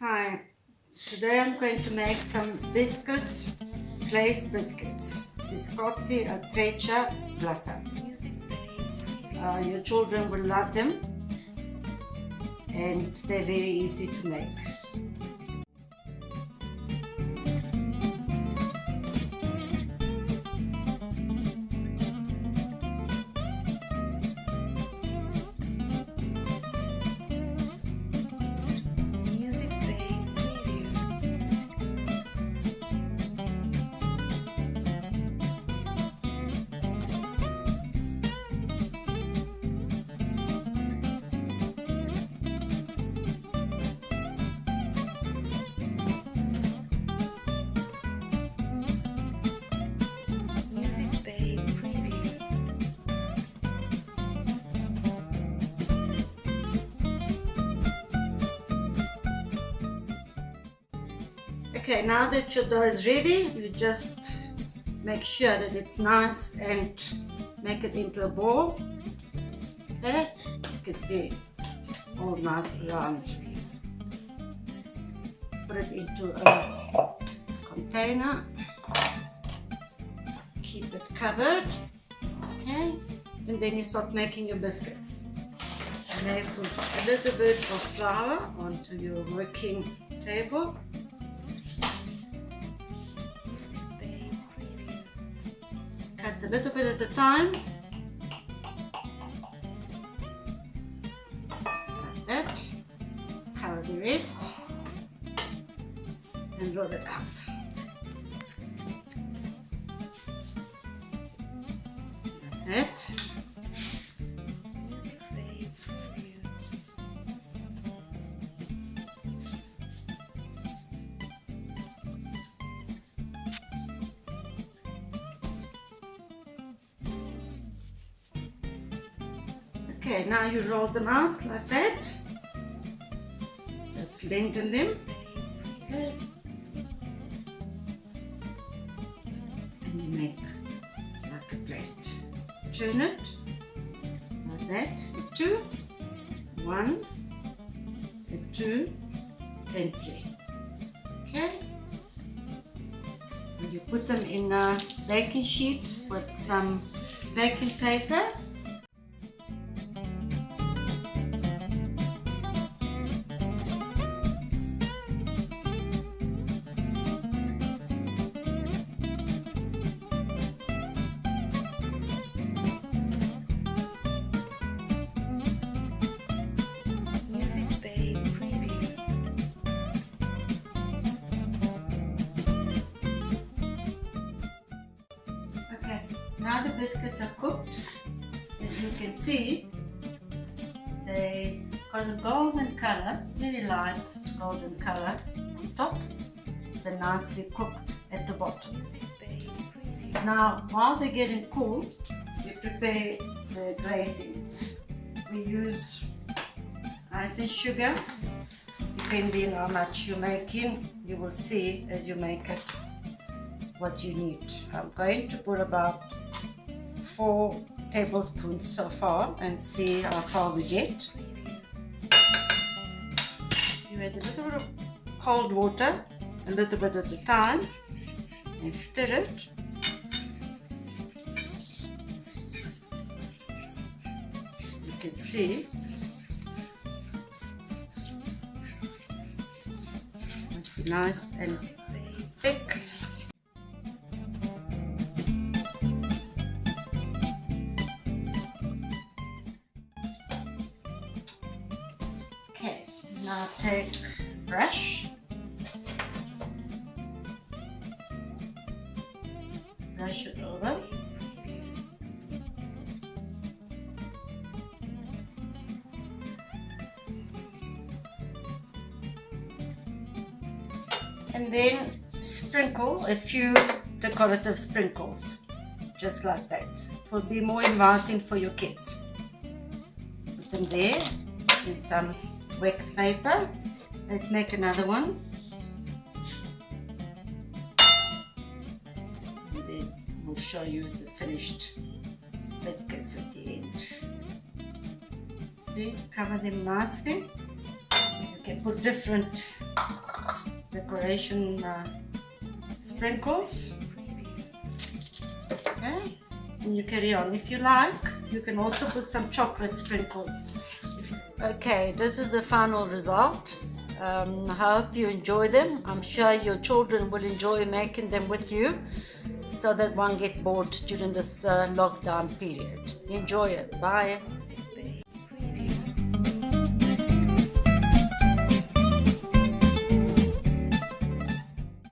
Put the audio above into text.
Hi, today I'm going to make some biscuits, glazed biscuits, biscotti a treccia glassati. Your children will love them and they're very easy to make. Okay, now that your dough is ready, you just make sure that it's nice and make it into a ball. Okay, you can see it's all nice round. Put it into a container. Keep it covered. Okay, and then you start making your biscuits. You may put a little bit of flour onto your working table. Cut a little bit at a time, like that, cover the rest and roll it out. Like that. Okay, now you roll them out like that. Let's lengthen them. Okay. And you make like a plate. Turn it like that. Two, one, and two, and three. Okay. And you put them in a baking sheet with some baking paper. Now the biscuits are cooked. As you can see, they got a golden color, very light golden color on top. They're nicely cooked at the bottom. Now, while they're getting cool, we prepare the glazing. We use ice and sugar, depending on how much you're making. You will see as you make it what you need. I'm going to put about 4 tablespoons so far and see how far we get. You add a little bit of cold water, a little bit at a time, and stir it. As you can see, it's nice and thick. Now take a brush, brush it over, and then sprinkle a few decorative sprinkles, just like that. It will be more inviting for your kids. Put them there with some wax paper. Let's make another one. And then we'll show you the finished biscuits at the end. See, cover them nicely. can put different decoration sprinkles. Okay, and you carry on. If you like, you can also put some chocolate sprinkles. Okay, this is the final result. I hope you enjoy them. I'm sure your children will enjoy making them with you, so that won't get bored during this lockdown period. Enjoy it. Bye.